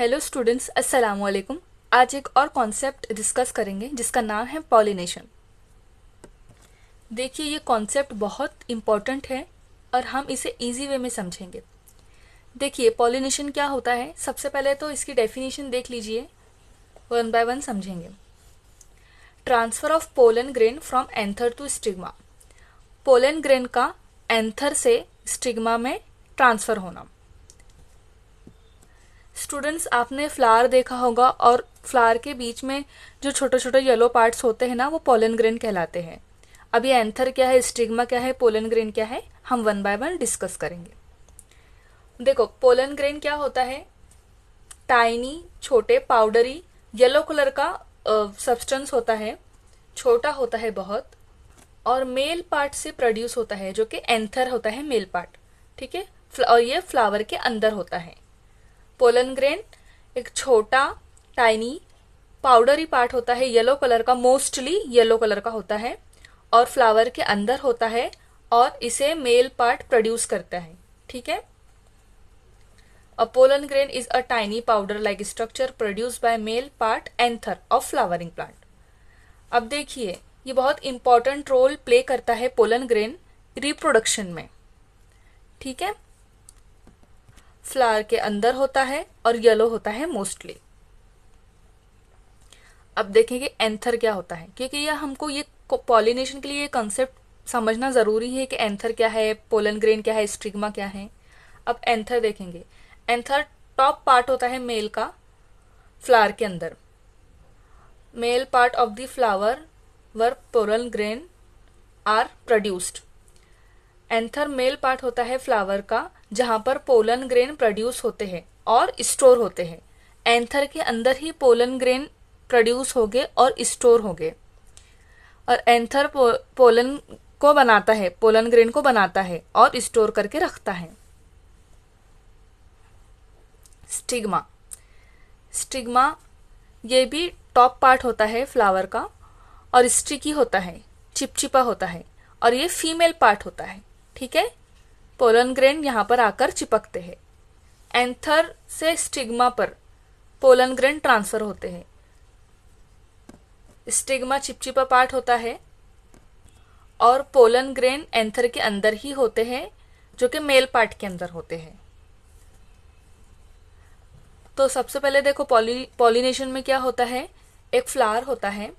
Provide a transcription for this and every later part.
Hello students, अस्सलाम वालेकुम। आज एक और कॉन्सेप्ट डिस्कस करेंगे जिसका नाम है पॉलिनेशन। देखिए, ये कॉन्सेप्ट बहुत इम्पॉर्टेंट है और हम इसे इजी वे में समझेंगे। देखिए, पॉलिनेशन क्या होता है, सबसे पहले तो इसकी डेफिनेशन देख लीजिए, वन बाय वन समझेंगे। Transfer of pollen grain from anther to stigma. Pollen grain का एंथर से स्टिग्मा में ट्रांसफर होना। स्टूडेंट्स, आपने फ्लावर देखा होगा और फ्लावर के बीच में जो छोटे छोटे येलो पार्ट्स होते हैं ना, वो पोलन ग्रेन कहलाते हैं। अब ये एंथर क्या है, स्टिग्मा क्या है, पोलन ग्रेन क्या है, हम वन बाय वन डिस्कस करेंगे। देखो, पोलन ग्रेन क्या होता है, टाइनी, छोटे, पाउडरी, येलो कलर का सब्सटेंस होता है, छोटा होता है बहुत, और मेल पार्ट से प्रोड्यूस होता है, जो कि एंथर होता है, मेल पार्ट। ठीक है, और ये फ्लावर के अंदर होता है। पोलन ग्रेन एक छोटा, टाइनी, पाउडरी पार्ट होता है, येलो कलर का, मोस्टली येलो कलर का होता है, और फ्लावर के अंदर होता है, और इसे मेल पार्ट प्रोड्यूस करता है। ठीक है, a pollen grain is a tiny powder like structure produced by male part anther of flowering plant. अब देखिए, ये बहुत इंपॉर्टेंट रोल प्ले करता है पोलन ग्रेन रिप्रोडक्शन में। ठीक है, फ्लावर के अंदर होता है और येलो होता है मोस्टली। अब देखेंगे एंथर क्या होता है, क्योंकि यह हमको ये पॉलिनेशन के लिए ये कंसेप्ट समझना जरूरी है कि एंथर क्या है, पोलन ग्रेन क्या है, स्टिग्मा क्या है। अब एंथर देखेंगे। एंथर टॉप पार्ट होता है मेल का, फ्लावर के अंदर। Male part of the flower where pollen grain are produced. Anther male part होता है फ्लावर का, जहां पर पोलन ग्रेन प्रोड्यूस होते हैं और स्टोर होते हैं। एंथर के अंदर ही पोलन ग्रेन प्रोड्यूस हो गए और स्टोर हो गए, और एंथर पोलन को बनाता है, पोलन ग्रेन को बनाता है और स्टोर करके रखता है। स्टिग्मा। स्टिग्मा ये भी टॉप पार्ट होता है फ्लावर का, और स्टिकी होता है, चिपचिपा होता है, और ये फीमेल पार्ट होता है। ठीक है, पोलन ग्रेन यहां पर आकर चिपकते हैं। एंथर से स्टिग्मा पर पोलन ग्रेन ट्रांसफर होते हैं। स्टिग्मा चिपचिपा पार्ट होता है, और पोलन ग्रेन एंथर के अंदर ही होते हैं, जो कि मेल पार्ट के अंदर होते हैं। तो सबसे पहले देखो, पॉलिनेशन में क्या होता है, एक फ्लावर होता है।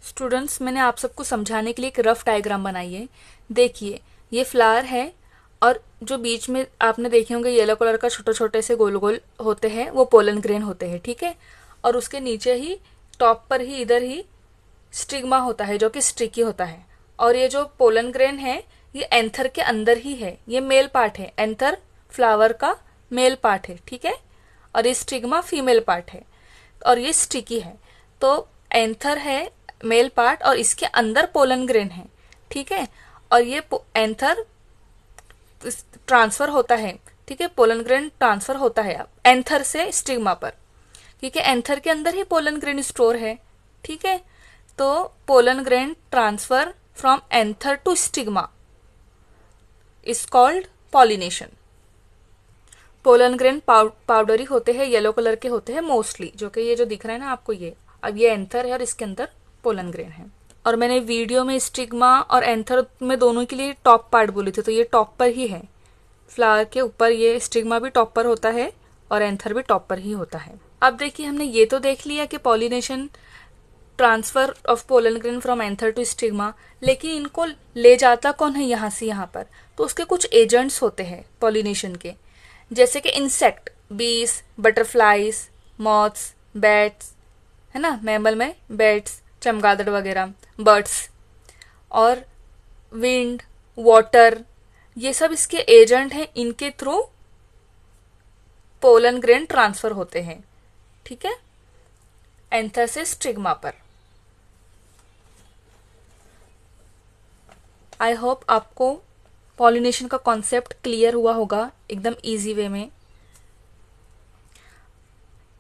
स्टूडेंट्स, मैंने आप सबको समझाने के लिए एक रफ डायग्राम बनाई है। देखिए, ये फ्लावर है, और जो बीच में आपने देखे होंगे येलो कलर का छोटे छोटे से गोल गोल होते हैं, वो पोलन ग्रेन होते हैं। ठीक है, और उसके नीचे ही टॉप पर ही इधर ही स्टिग्मा होता है, जो कि स्टिकी होता है। और ये जो पोलन ग्रेन है, ये एंथर के अंदर ही है, ये मेल पार्ट है। एंथर फ्लावर का मेल पार्ट है। ठीक है, और ये स्टिग्मा फीमेल पार्ट है, और ये स्टिकी है। तो एंथर है मेल पार्ट, और इसके अंदर पोलन ग्रेन है। ठीक है, और ये एंथर ट्रांसफर होता है। ठीक है, पोलन ग्रेन ट्रांसफर होता है अब एंथर से स्टिग्मा पर, क्योंकि एंथर के अंदर ही पोलन ग्रेन स्टोर है। ठीक है, तो pollen grain transfer from anther to stigma is called pollination. Pollen grain powdery होते हैं, येलो कलर के होते हैं मोस्टली, जो कि ये जो दिख रहा है ना आपको, ये अब ये एंथर है और इसके अंदर पोलन ग्रेन है। और मैंने वीडियो में स्टिग्मा और एंथर में दोनों के लिए टॉप पार्ट बोले थे, तो ये टॉप पर ही है। फ्लावर के ऊपर ये स्टिग्मा भी टॉप पर होता है और एंथर भी टॉप पर ही होता है। अब देखिए, हमने ये तो देख लिया कि pollination, transfer of pollen grain from anther to stigma, लेकिन इनको ले जाता कौन है यहाँ से यहाँ पर, तो उसके कुछ एजेंट्स होते हैं पॉलिनेशन के, जैसे कि इंसेक्ट, बीस, बटरफ्लाइज, मॉथ्स, बैट्स, है ना, मैमल में बैट्स, चमगादड़ वगैरह, बर्ड्स, और विंड, वाटर, ये सब इसके एजेंट हैं। इनके थ्रू पोलन ग्रेन ट्रांसफर होते हैं। ठीक है, एंथर से स्टिग्मा पर। आई होप आपको पॉलिनेशन का कॉन्सेप्ट क्लियर हुआ होगा एकदम इजी वे में,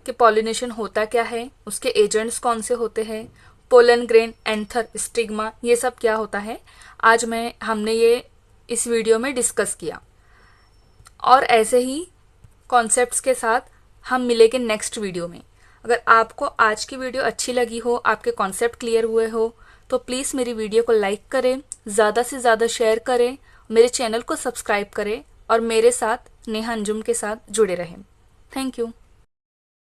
कि पॉलिनेशन होता क्या है, उसके एजेंट्स कौन से होते हैं, पोलन ग्रेन, एंथर, स्टिग्मा, ये सब क्या होता है। आज हमने ये इस वीडियो में डिस्कस किया, और ऐसे ही कॉन्सेप्ट्स के साथ हम मिलेंगे नेक्स्ट वीडियो में। अगर आपको आज की वीडियो अच्छी लगी हो, आपके कॉन्सेप्ट क्लियर हुए हो, तो प्लीज़ मेरी वीडियो को लाइक करें, ज़्यादा से ज़्यादा शेयर करें, मेरे चैनल को सब्सक्राइब करें और मेरे साथ नेहा अंजुम के साथ जुड़े रहें। Thank you.